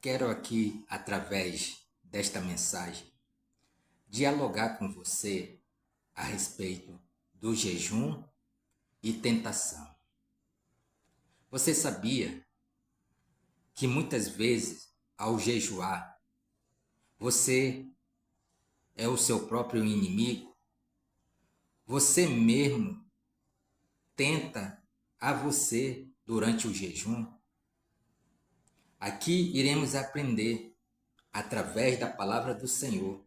Quero aqui, através desta mensagem, dialogar com você a respeito do jejum e tentação. Você sabia que muitas vezes, ao jejuar, você é o seu próprio inimigo? Você mesmo tenta a você durante o jejum? Aqui iremos aprender, através da palavra do Senhor,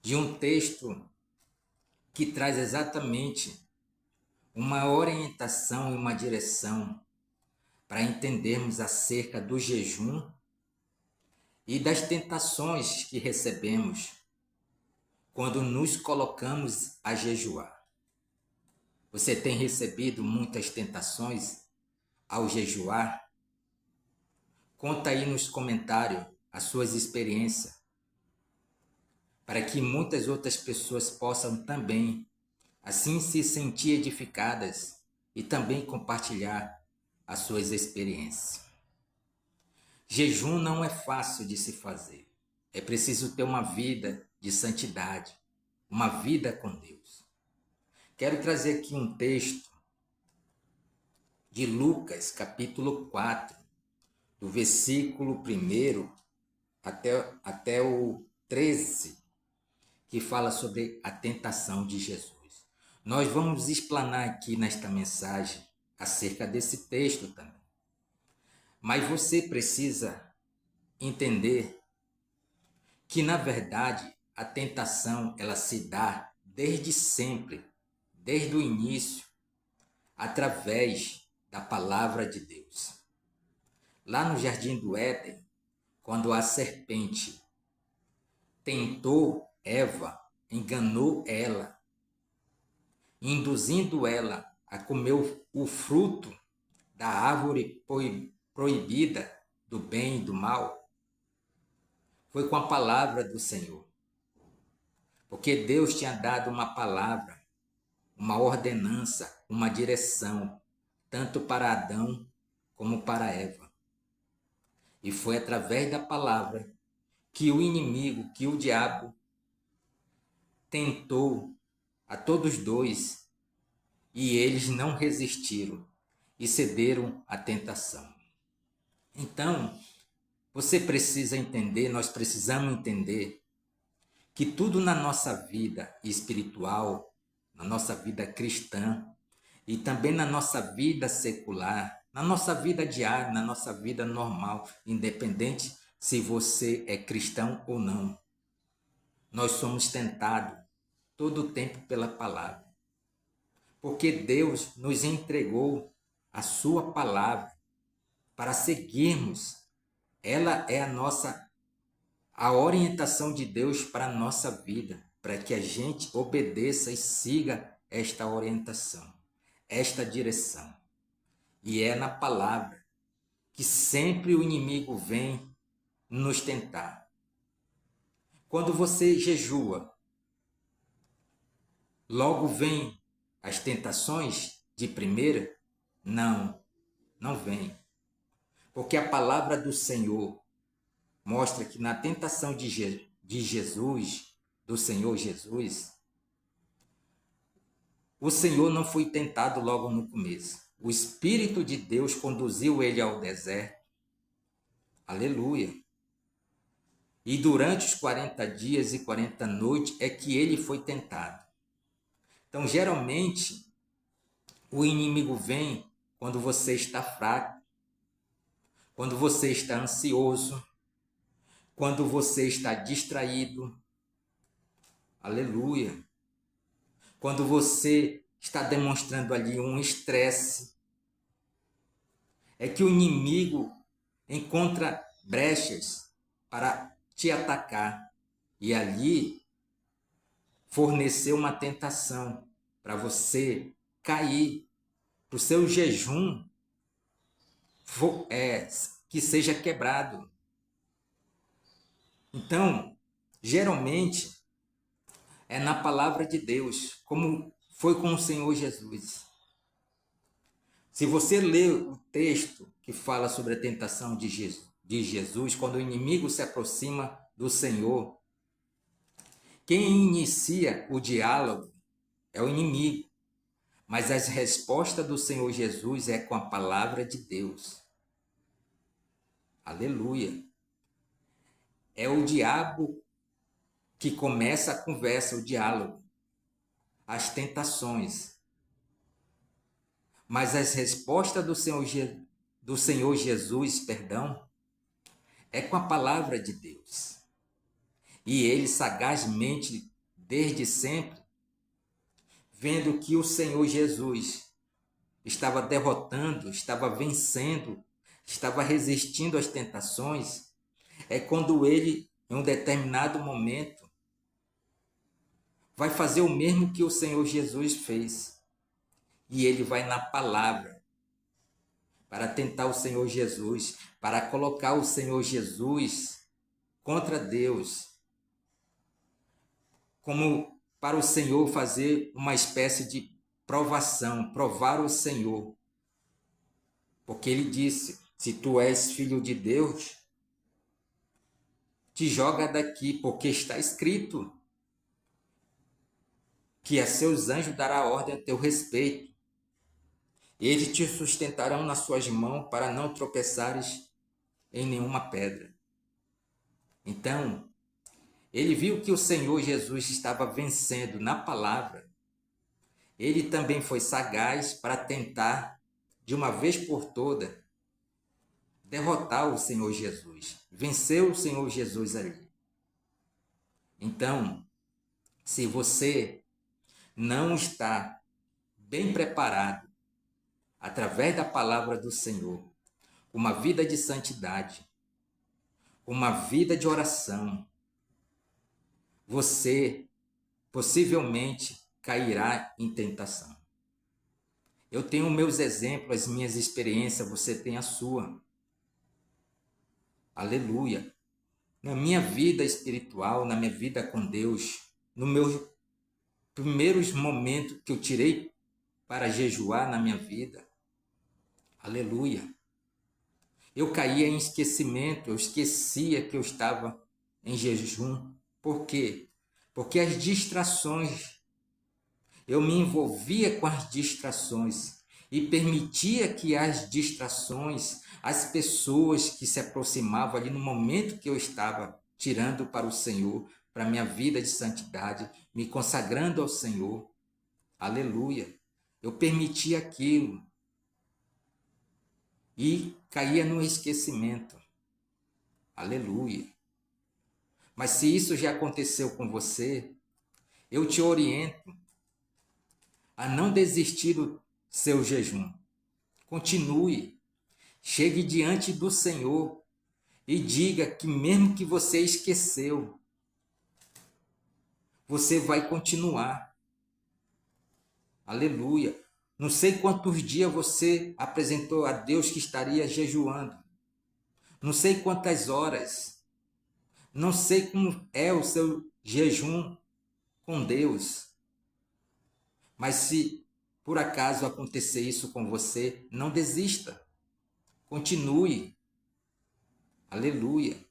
de um texto que traz exatamente uma orientação e uma direção para entendermos acerca do jejum e das tentações que recebemos quando nos colocamos a jejuar. Você tem recebido muitas tentações ao jejuar? Conta aí nos comentários as suas experiências, para que muitas outras pessoas possam também assim se sentir edificadas e também compartilhar as suas experiências. Jejum não é fácil de se fazer. É preciso ter uma vida de santidade, uma vida com Deus. Quero trazer aqui um texto de Lucas, capítulo 4, do versículo 1 até o 13, que fala sobre a tentação de Jesus. Nós vamos explanar aqui nesta mensagem acerca desse texto também. Mas você precisa entender que, na verdade, a tentação ela se dá desde sempre, desde o início, através da palavra de Deus. Lá no Jardim do Éden, quando a serpente tentou Eva, enganou ela, induzindo ela a comer o fruto da árvore proibida do bem e do mal, foi com a palavra do Senhor. Porque Deus tinha dado uma palavra, uma ordenança, uma direção, tanto para Adão como para Eva. E foi através da palavra que o inimigo, que o diabo, tentou a todos dois, e eles não resistiram e cederam à tentação. Então, você precisa entender, nós precisamos entender que tudo na nossa vida espiritual, na nossa vida cristã e também na nossa vida secular, na nossa vida diária, na nossa vida normal, independente se você é cristão ou não, nós somos tentados todo o tempo pela palavra. Porque Deus nos entregou a sua palavra para seguirmos. Ela é a orientação de Deus para a nossa vida, para que a gente obedeça e siga esta orientação, esta direção. E é na palavra que sempre o inimigo vem nos tentar. Quando você jejua, logo vem as tentações de primeira? Não, não vem. Porque a palavra do Senhor mostra que na tentação de Jesus, do Senhor Jesus, o Senhor não foi tentado logo no começo. O Espírito de Deus conduziu ele ao deserto. Aleluia. E durante os 40 dias e 40 noites é que ele foi tentado. Então, geralmente, o inimigo vem quando você está fraco, quando você está ansioso, quando você está distraído. Aleluia. Quando você está demonstrando ali um estresse. É que o inimigo encontra brechas para te atacar e ali fornecer uma tentação para você cair, para o seu jejum que seja quebrado. Então, geralmente, é na palavra de Deus, como foi com o Senhor Jesus. Se você ler o texto que fala sobre a tentação de de Jesus, quando o inimigo se aproxima do Senhor, quem inicia o diálogo é o inimigo, mas as respostas do Senhor Jesus é com a palavra de Deus. Aleluia! É o diabo que começa a conversa, o diálogo, as tentações. Mas as respostas do Senhor Jesus, é com a palavra de Deus. E ele sagazmente, desde sempre, vendo que o Senhor Jesus estava derrotando, estava vencendo, estava resistindo às tentações, é quando ele, em um determinado momento, vai fazer o mesmo que o Senhor Jesus fez. E ele vai na palavra para tentar o Senhor Jesus, para colocar o Senhor Jesus contra Deus, como para o Senhor fazer uma espécie de provação, provar o Senhor. Porque ele disse: se tu és filho de Deus, te joga daqui, porque está escrito que a seus anjos dará ordem a teu respeito. Eles te sustentarão nas suas mãos para não tropeçares em nenhuma pedra. Então, ele viu que o Senhor Jesus estava vencendo na palavra. Ele também foi sagaz para tentar, de uma vez por todas, derrotar o Senhor Jesus. Venceu o Senhor Jesus ali. Então, se você não está bem preparado, através da palavra do Senhor, uma vida de santidade, uma vida de oração, você possivelmente cairá em tentação. Eu tenho meus exemplos, as minhas experiências, você tem a sua. Aleluia! Na minha vida espiritual, na minha vida com Deus, nos meus primeiros momentos que eu tirei para jejuar na minha vida, aleluia! Eu caía em esquecimento, eu esquecia que eu estava em jejum. Por quê? Porque as distrações, eu me envolvia com as distrações e permitia que as distrações, as pessoas que se aproximavam ali no momento que eu estava tirando para o Senhor, para a minha vida de santidade, me consagrando ao Senhor, aleluia, eu permitia aquilo e caía no esquecimento, aleluia. Mas se isso já aconteceu com você, eu te oriento a não desistir do seu jejum. Continue, chegue diante do Senhor e diga que mesmo que você esqueceu, você vai continuar. Aleluia. Não sei quantos dias você apresentou a Deus que estaria jejuando. Não sei quantas horas. Não sei como é o seu jejum com Deus. Mas se por acaso acontecer isso com você, não desista. Continue. Aleluia.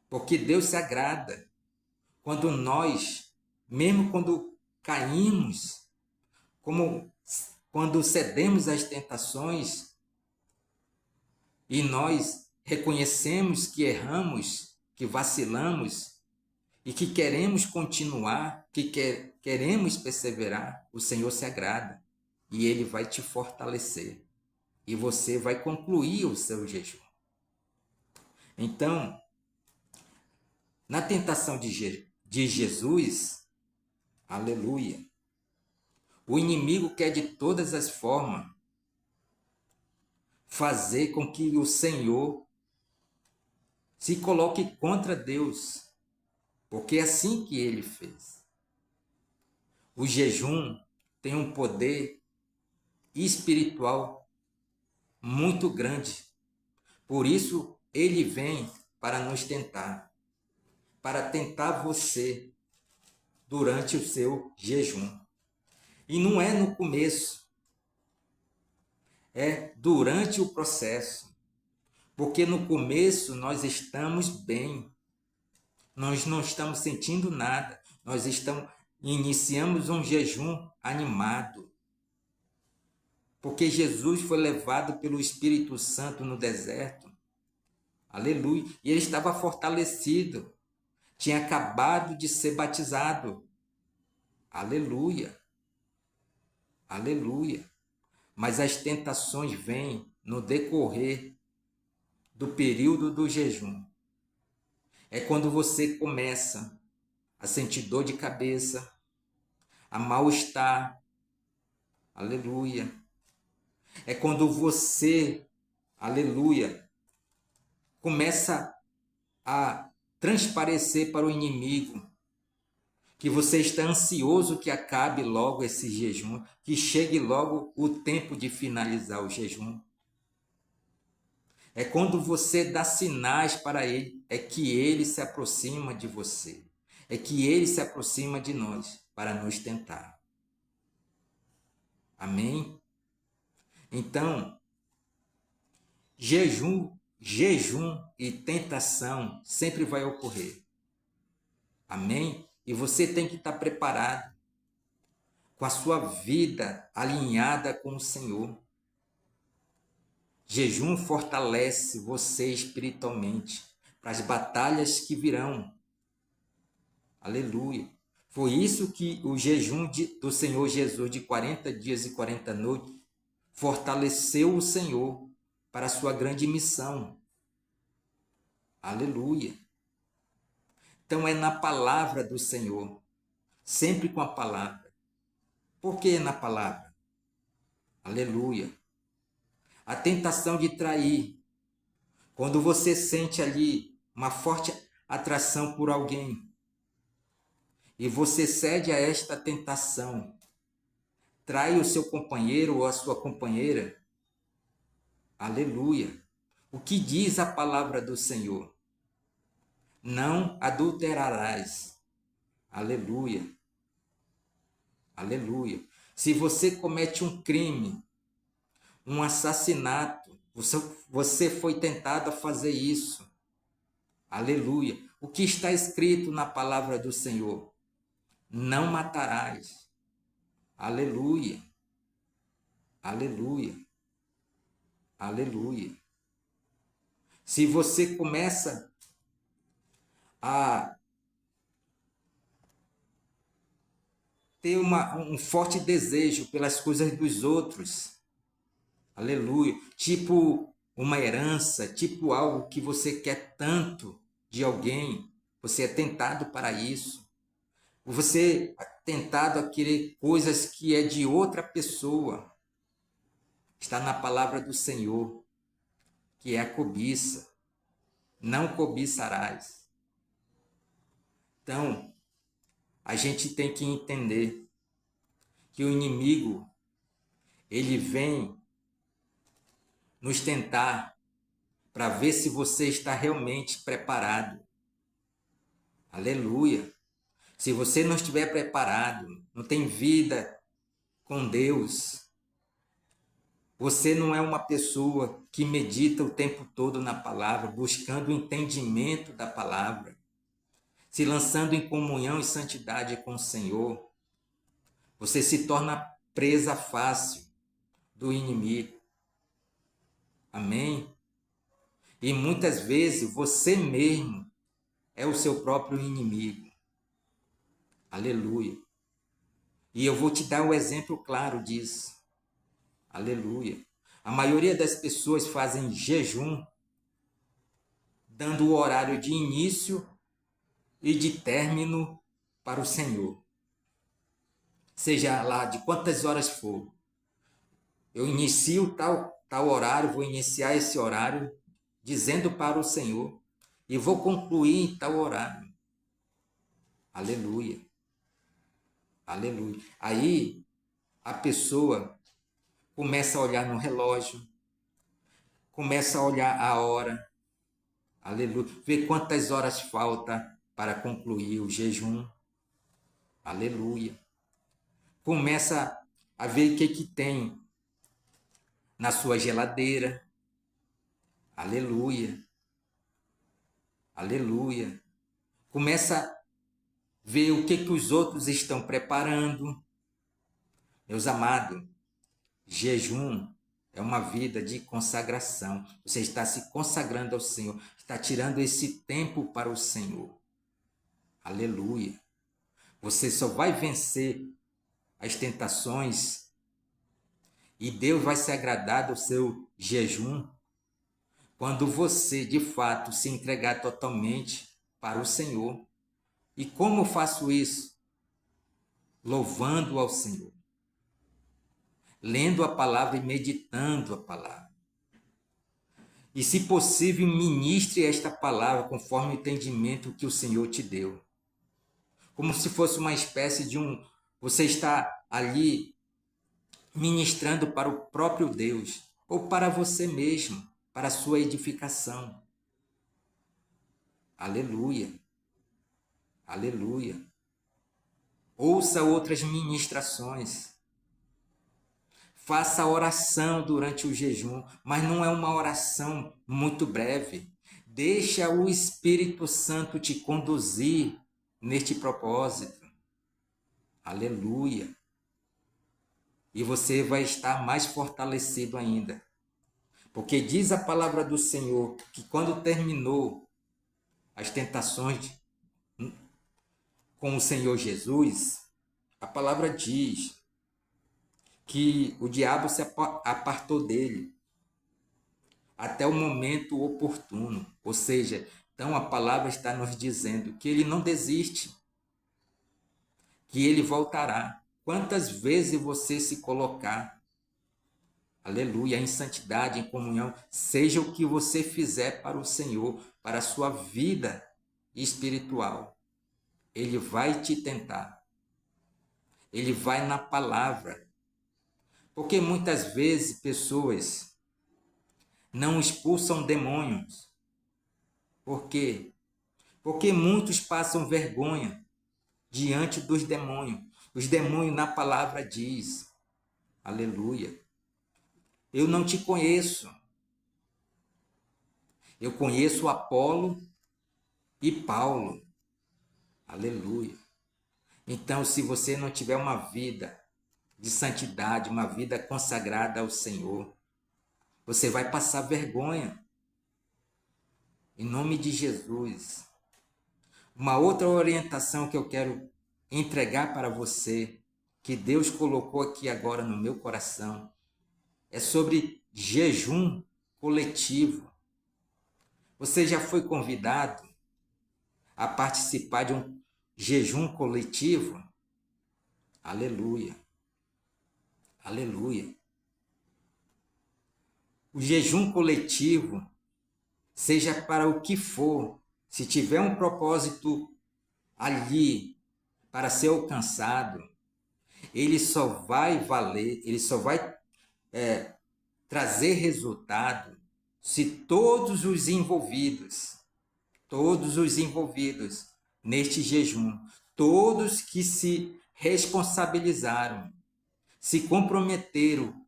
Porque Deus se agrada quando nós, mesmo quando caímos, como quando cedemos às tentações e nós reconhecemos que erramos, que vacilamos e que queremos continuar, que queremos perseverar, o Senhor se agrada e Ele vai te fortalecer e você vai concluir o seu jejum. Então, na tentação de Jesus, aleluia, o inimigo quer de todas as formas fazer com que o Senhor se coloque contra Deus, porque é assim que ele fez. O jejum tem um poder espiritual muito grande. Por isso, ele vem para nos tentar, para tentar você durante o seu jejum. E não é no começo, é durante o processo. Porque no começo nós estamos bem, nós não estamos sentindo nada, iniciamos um jejum animado. Porque Jesus foi levado pelo Espírito Santo no deserto. Aleluia. E ele estava fortalecido. Tinha acabado de ser batizado. Aleluia. Aleluia. Mas as tentações vêm no decorrer do período do jejum. É quando você começa a sentir dor de cabeça, a mal-estar. Aleluia. É quando você, aleluia, começa a transparecer para o inimigo que você está ansioso que acabe logo esse jejum, que chegue logo o tempo de finalizar o jejum. É quando você dá sinais para ele, é que ele se aproxima de você, é que ele se aproxima de nós para nos tentar. Amém? Então, jejum e tentação sempre vai ocorrer. Amém? E você tem que estar preparado, com a sua vida alinhada com o Senhor. Jejum fortalece você espiritualmente para as batalhas que virão. Aleluia. Foi isso que o jejum do Senhor Jesus de 40 dias e 40 noites fortaleceu o Senhor para a sua grande missão. Aleluia. Então é na palavra do Senhor, sempre com a palavra. Por que na palavra? Aleluia. A tentação de trair. Quando você sente ali uma forte atração por alguém e você cede a esta tentação, trai o seu companheiro ou a sua companheira. Aleluia. O que diz a palavra do Senhor? Não adulterarás. Aleluia. Aleluia. Se você comete um crime, um assassinato, você foi tentado a fazer isso. Aleluia. O que está escrito na palavra do Senhor? Não matarás. Aleluia. Aleluia. Aleluia. Se você começa a ter um forte desejo pelas coisas dos outros, aleluia, tipo uma herança, tipo algo que você quer tanto de alguém, você é tentado para isso. Você é tentado a querer coisas que é de outra pessoa. Está na palavra do Senhor, que é a cobiça. Não cobiçarás. Então, a gente tem que entender que o inimigo, ele vem nos tentar para ver se você está realmente preparado. Aleluia. Se você não estiver preparado, não tem vida com Deus, você não é uma pessoa que medita o tempo todo na palavra, buscando o entendimento da palavra, se lançando em comunhão e santidade com o Senhor, você se torna presa fácil do inimigo. Amém? E muitas vezes você mesmo é o seu próprio inimigo. Aleluia. E eu vou te dar um exemplo claro disso. Aleluia. A maioria das pessoas fazem jejum, dando o horário de início e de término para o Senhor. Seja lá de quantas horas for. Eu inicio tal horário, vou iniciar esse horário dizendo para o Senhor e vou concluir em tal horário. Aleluia. Aleluia. Aí a pessoa começa a olhar no relógio, começa a olhar a hora, aleluia, ver quantas horas falta para concluir o jejum, aleluia. Começa a ver o que tem na sua geladeira, Aleluia. Aleluia. Começa a ver o que os outros estão preparando. Meus amados, jejum é uma vida de consagração. Você está se consagrando ao Senhor, está tirando esse tempo para o Senhor. Aleluia. Você só vai vencer as tentações e Deus vai se agradar do seu jejum quando você, de fato, se entregar totalmente para o Senhor. E como eu faço isso? Louvando ao Senhor, lendo a palavra e meditando a palavra. E, se possível, ministre esta palavra conforme o entendimento que o Senhor te deu. Como se fosse uma espécie de você está ali ministrando para o próprio Deus, ou para você mesmo, para a sua edificação. Aleluia. Aleluia. Ouça outras ministrações. Faça oração durante o jejum, mas não é uma oração muito breve. Deixa o Espírito Santo te conduzir neste propósito. Aleluia. E você vai estar mais fortalecido ainda. Porque diz a palavra do Senhor que quando terminou as tentações com o Senhor Jesus, a palavra diz que o diabo se apartou dele até o momento oportuno. Ou seja, então a palavra está nos dizendo que ele não desiste, que ele voltará. Quantas vezes você se colocar, aleluia, em santidade, em comunhão, seja o que você fizer para o Senhor, para a sua vida espiritual, ele vai te tentar. Ele vai na palavra. Porque muitas vezes pessoas não expulsam demônios. Por quê? Porque muitos passam vergonha diante dos demônios. Os demônios na palavra diz, aleluia, eu não te conheço. Eu conheço Apolo e Paulo. Aleluia. Então, se você não tiver uma vida de santidade, uma vida consagrada ao Senhor, você vai passar vergonha. Em nome de Jesus. Uma outra orientação que eu quero entregar para você, que Deus colocou aqui agora no meu coração, é sobre jejum coletivo. Você já foi convidado a participar de um jejum coletivo? Aleluia. Aleluia. O jejum coletivo, seja para o que for, se tiver um propósito ali para ser alcançado, ele só vai valer, ele só vai trazer resultado se todos os envolvidos neste jejum, todos que se responsabilizaram, se comprometeram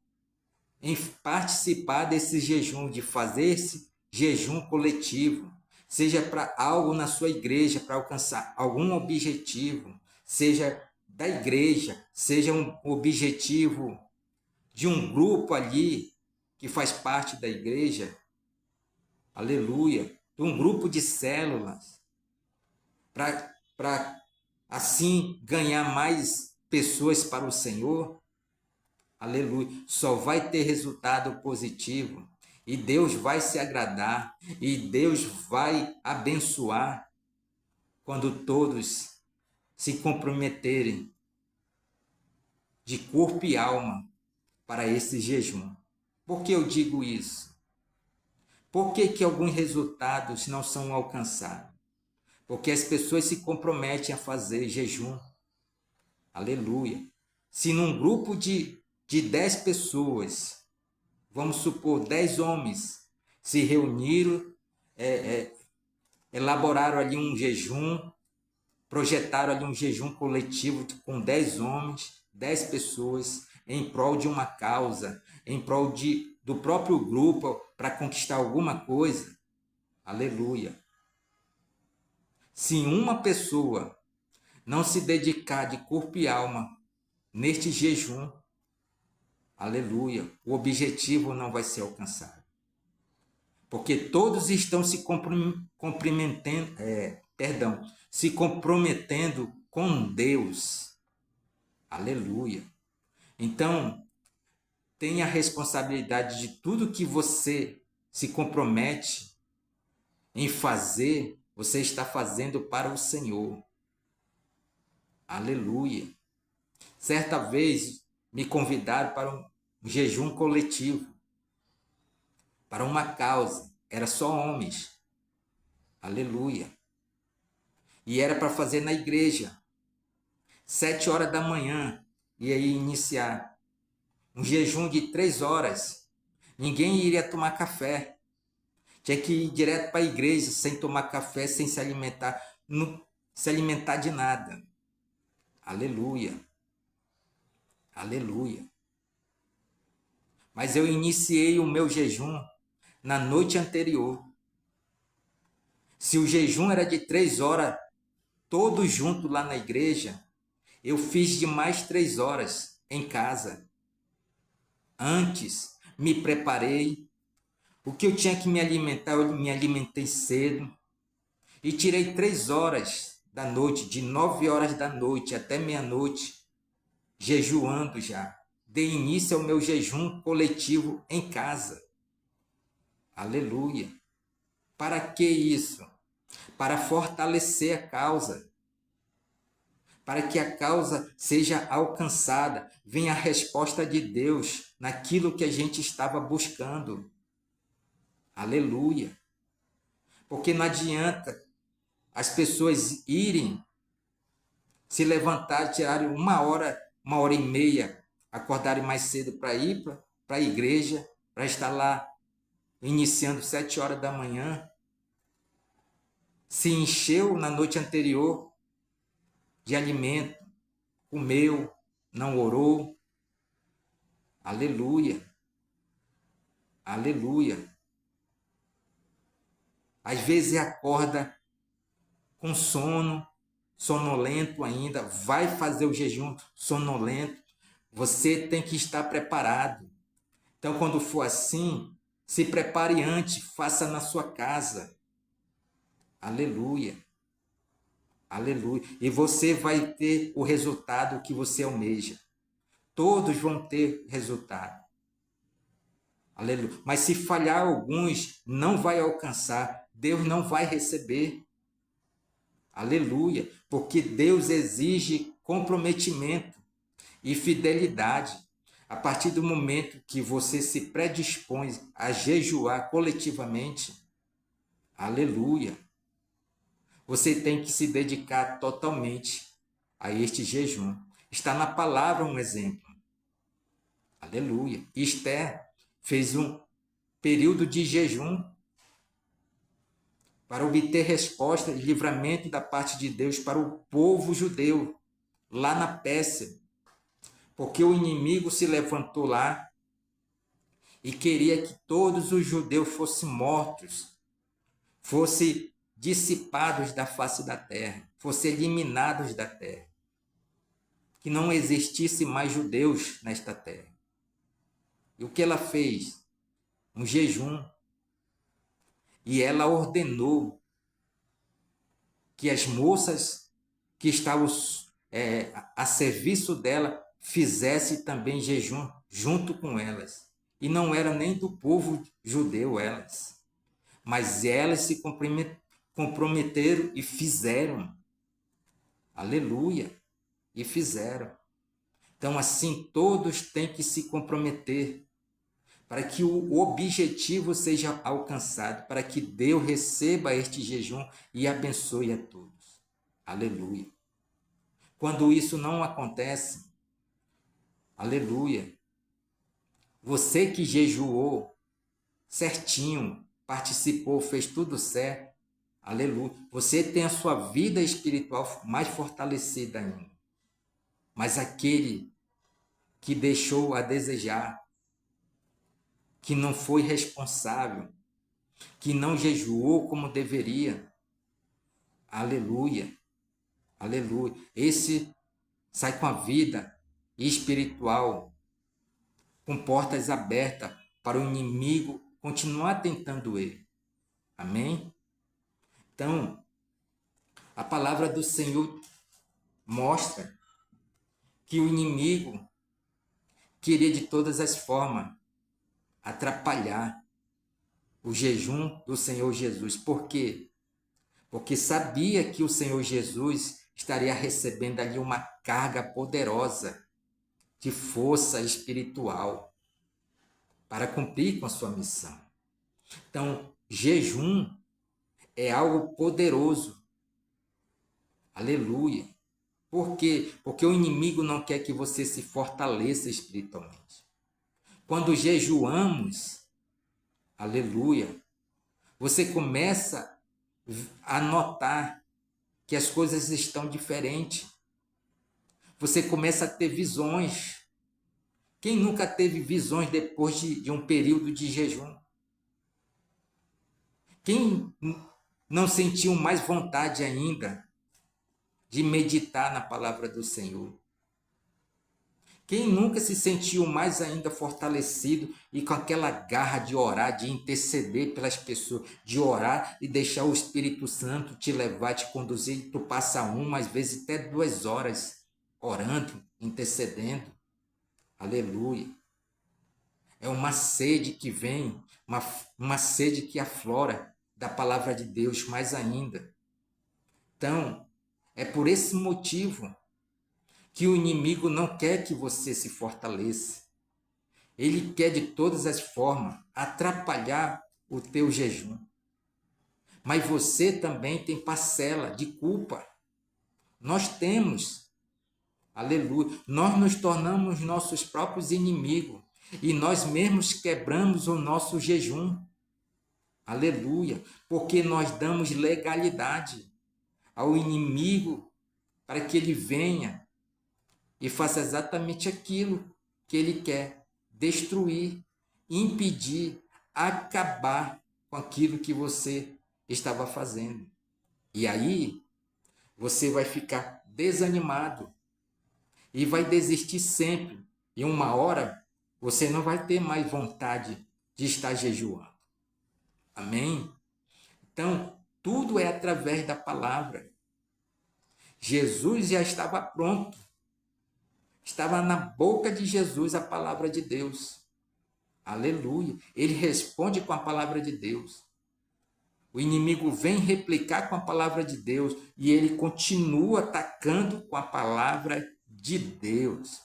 em participar desse jejum, de fazer esse jejum coletivo, seja para algo na sua igreja, para alcançar algum objetivo, seja da igreja, seja um objetivo de um grupo ali que faz parte da igreja, aleluia, de um grupo de células, para assim ganhar mais pessoas para o Senhor, aleluia, só vai ter resultado positivo e Deus vai se agradar e Deus vai abençoar quando todos se comprometerem de corpo e alma para esse jejum. Por que eu digo isso? Por que alguns resultados não são alcançados? Porque as pessoas se comprometem a fazer jejum. Aleluia. Se num grupo de 10 pessoas, vamos supor 10 homens, se reuniram, elaboraram ali um jejum, projetaram ali um jejum coletivo com 10 homens, 10 pessoas, em prol de uma causa, em prol de do próprio grupo para conquistar alguma coisa. Aleluia. Se uma pessoa não se dedicar de corpo e alma neste jejum, aleluia, o objetivo não vai ser alcançado. Porque todos estão se comprometendo com Deus. Aleluia. Então, tenha a responsabilidade de tudo que você se compromete em fazer, você está fazendo para o Senhor. Aleluia. Certa vez me convidaram para um jejum coletivo, para uma causa. Era só homens. Aleluia. E era para fazer na igreja. 7 horas da manhã ia iniciar um jejum de 3 horas. Ninguém iria tomar café. Tinha que ir direto para a igreja sem tomar café, sem se alimentar, não se alimentar de nada. Aleluia. Aleluia. Mas eu iniciei o meu jejum na noite anterior. Se o jejum era de 3 horas, todos juntos lá na igreja, eu fiz de mais 3 horas em casa. Antes, me preparei. O que eu tinha que me alimentar, eu me alimentei cedo. E tirei 3 horas da noite, de 9 horas da noite até meia-noite, jejuando já. Dei início ao meu jejum coletivo em casa. Aleluia. Para que isso? Para fortalecer a causa. Para que a causa seja alcançada. Venha a resposta de Deus naquilo que a gente estava buscando. Aleluia. Porque não adianta as pessoas irem, se levantar, tirarem 1 hora e meia, acordarem mais cedo para ir para a igreja, para estar lá iniciando 7 horas da manhã. Se encheu na noite anterior de alimento, comeu, não orou. Aleluia. Aleluia. Às vezes acorda com sono, sonolento ainda, vai fazer o jejum sonolento. Você tem que estar preparado. Então, quando for assim, se prepare antes, faça na sua casa. Aleluia. Aleluia. E você vai ter o resultado que você almeja. Todos vão ter resultado. Aleluia. Mas se falhar alguns, não vai alcançar. Deus não vai receber. Aleluia. Porque Deus exige comprometimento e fidelidade. A partir do momento que você se predispõe a jejuar coletivamente, aleluia, você tem que se dedicar totalmente a este jejum. Está na palavra um exemplo. Aleluia. Esther fez um período de jejum para obter resposta e livramento da parte de Deus para o povo judeu, lá na Pérsia. Porque o inimigo se levantou lá e queria que todos os judeus fossem mortos, fossem dissipados da face da terra, fossem eliminados da terra. Que não existisse mais judeus nesta terra. E o que ela fez? Um jejum. E ela ordenou que as moças que estavam a serviço dela fizessem também jejum junto com elas. E não era nem do povo judeu elas. Mas elas se comprometeram e fizeram. Aleluia. E fizeram. Então, assim, todos têm que se comprometer para que o objetivo seja alcançado, para que Deus receba este jejum e abençoe a todos. Aleluia. Quando isso não acontece, aleluia, você que jejuou certinho, participou, fez tudo certo, aleluia, você tem a sua vida espiritual mais fortalecida ainda. Mas aquele que deixou a desejar, que não foi responsável, que não jejuou como deveria. Aleluia, aleluia. Esse sai com a vida espiritual, com portas abertas para o inimigo continuar tentando ele. Amém? Então, a palavra do Senhor mostra que o inimigo queria de todas as formas atrapalhar o jejum do Senhor Jesus. Por quê? Porque sabia que o Senhor Jesus estaria recebendo ali uma carga poderosa de força espiritual para cumprir com a sua missão. Então, jejum é algo poderoso. Aleluia. Por quê? Porque o inimigo não quer que você se fortaleça espiritualmente. Quando jejuamos, aleluia, você começa a notar que as coisas estão diferentes. Você começa a ter visões. Quem nunca teve visões depois de um período de jejum? Quem não sentiu mais vontade ainda de meditar na palavra do Senhor? Quem nunca se sentiu mais ainda fortalecido e com aquela garra de orar, de interceder pelas pessoas, de orar e deixar o Espírito Santo te levar, te conduzir, e tu passa uma, às vezes até 2 horas orando, intercedendo. Aleluia. É uma sede que vem, uma sede que aflora da palavra de Deus mais ainda. Então, é por esse motivo que o inimigo não quer que você se fortaleça. Ele quer de todas as formas atrapalhar o teu jejum. Mas você também tem parcela de culpa. Nós temos. Aleluia. Nós nos tornamos nossos próprios inimigos e nós mesmos quebramos o nosso jejum. Aleluia. Porque nós damos legalidade ao inimigo para que ele venha e faça exatamente aquilo que ele quer: destruir, impedir, acabar com aquilo que você estava fazendo. E aí você vai ficar desanimado e vai desistir sempre. E uma hora você não vai ter mais vontade de estar jejuando. Amém? Então, tudo é através da palavra. Jesus já estava pronto. Estava na boca de Jesus a palavra de Deus. Aleluia. Ele responde com a palavra de Deus. O inimigo vem replicar com a palavra de Deus e ele continua atacando com a palavra de Deus.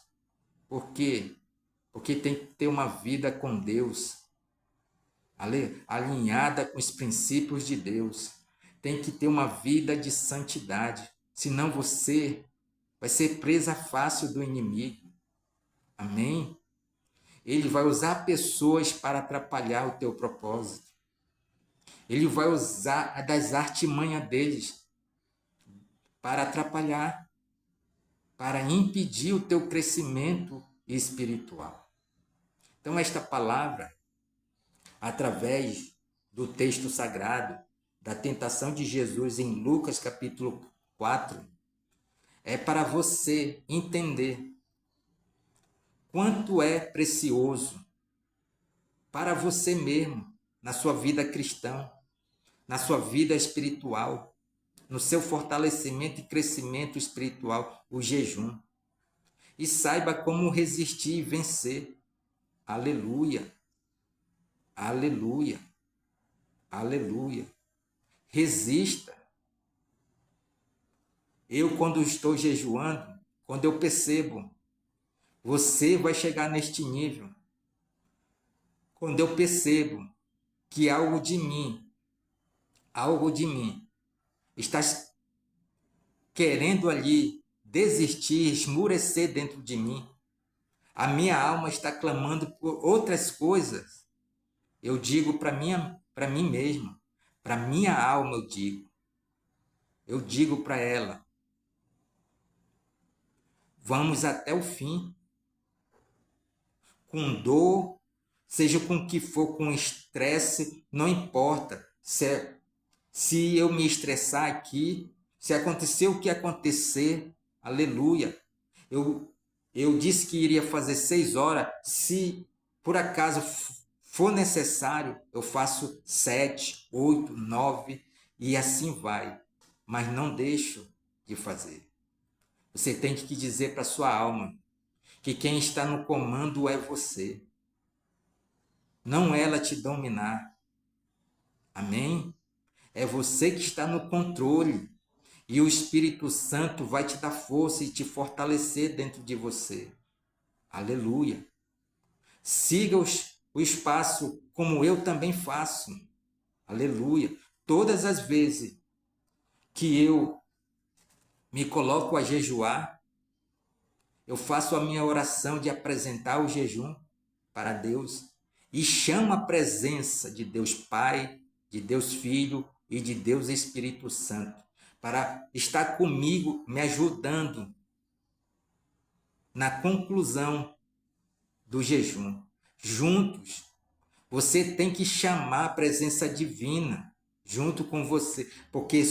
Por quê? Porque tem que ter uma vida com Deus, alinhada com os princípios de Deus. Tem que ter uma vida de santidade, senão você vai ser presa fácil do inimigo. Amém? Ele vai usar pessoas para atrapalhar o teu propósito. Ele vai usar das artimanhas deles para atrapalhar, para impedir o teu crescimento espiritual. Então, esta palavra, através do texto sagrado, da tentação de Jesus em Lucas capítulo 4, é para você entender quanto é precioso para você mesmo, na sua vida cristã, na sua vida espiritual, no seu fortalecimento e crescimento espiritual, o jejum. E saiba como resistir e vencer. Aleluia, aleluia, aleluia. Resista. Eu, quando estou jejuando, quando eu percebo, você vai chegar neste nível. Quando eu percebo que algo de mim está querendo ali desistir, esmurecer dentro de mim, a minha alma está clamando por outras coisas, eu digo para mim mesmo, para minha alma eu digo para ela, vamos até o fim, com dor, seja com o que for, com estresse, não importa. Se eu me estressar aqui, se acontecer o que acontecer, aleluia. Eu disse que iria fazer 6 horas, se por acaso for necessário, eu faço 7, 8, 9 e assim vai. Mas não deixo de fazer. Você tem que dizer para sua alma que quem está no comando é você. Não ela te dominar. Amém? É você que está no controle. E o Espírito Santo vai te dar força e te fortalecer dentro de você. Aleluia. Siga o espaço como eu também faço. Aleluia. Todas as vezes que eu me coloco a jejuar, eu faço a minha oração de apresentar o jejum para Deus e chamo a presença de Deus Pai, de Deus Filho e de Deus Espírito Santo para estar comigo, me ajudando na conclusão do jejum. Juntos, você tem que chamar a presença divina junto com você, porque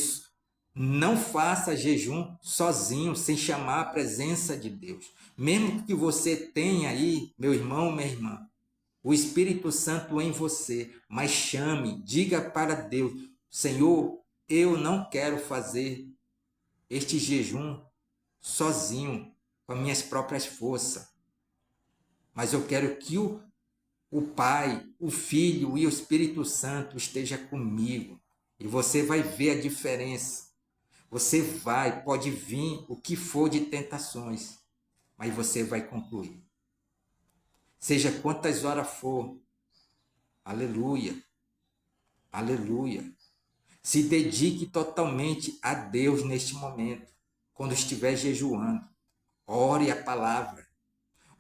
não faça jejum sozinho, sem chamar a presença de Deus. Mesmo que você tenha aí, meu irmão, minha irmã, o Espírito Santo em você, mas chame, diga para Deus: Senhor, eu não quero fazer este jejum sozinho, com as minhas próprias forças, mas eu quero que o Pai, o Filho e o Espírito Santo esteja comigo. E você vai ver a diferença. Você pode vir o que for de tentações, mas você vai concluir. Seja quantas horas for. Aleluia. Aleluia. Se dedique totalmente a Deus neste momento, quando estiver jejuando. Ore a palavra.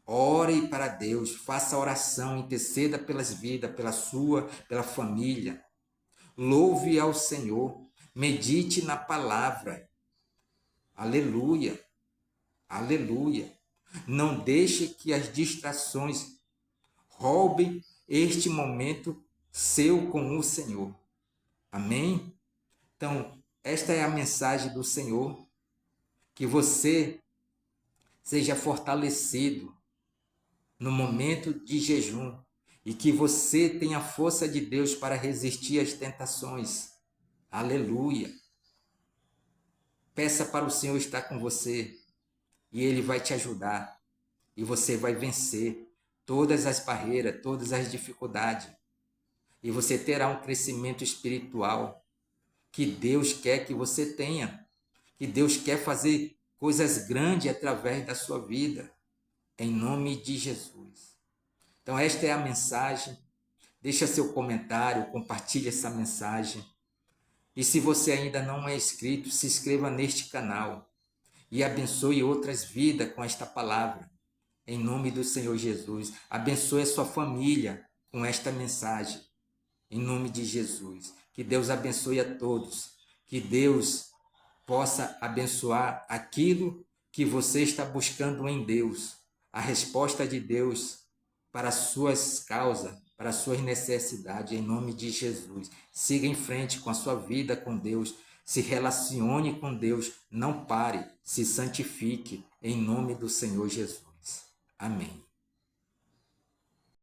Ore para Deus, faça oração, interceda pelas vidas, pela sua, pela família. Louve ao Senhor, medite na palavra. Aleluia, aleluia. Não deixe que as distrações roubem este momento seu com o Senhor. Amém? Então, esta é a mensagem do Senhor, que você seja fortalecido no momento de jejum e que você tenha a força de Deus para resistir às tentações. Aleluia. Peça para o Senhor estar com você e Ele vai te ajudar e você vai vencer todas as barreiras, todas as dificuldades e você terá um crescimento espiritual que Deus quer que você tenha, que Deus quer fazer coisas grandes através da sua vida, em nome de Jesus. Então esta é a mensagem. Deixa seu comentário, compartilhe essa mensagem. E se você ainda não é inscrito, se inscreva neste canal e abençoe outras vidas com esta palavra. Em nome do Senhor Jesus. Abençoe a sua família com esta mensagem. Em nome de Jesus. Que Deus abençoe a todos. Que Deus possa abençoar aquilo que você está buscando em Deus. A resposta de Deus para as suas causas, para as suas necessidades, em nome de Jesus. Siga em frente com a sua vida com Deus, se relacione com Deus, não pare, se santifique, em nome do Senhor Jesus. Amém.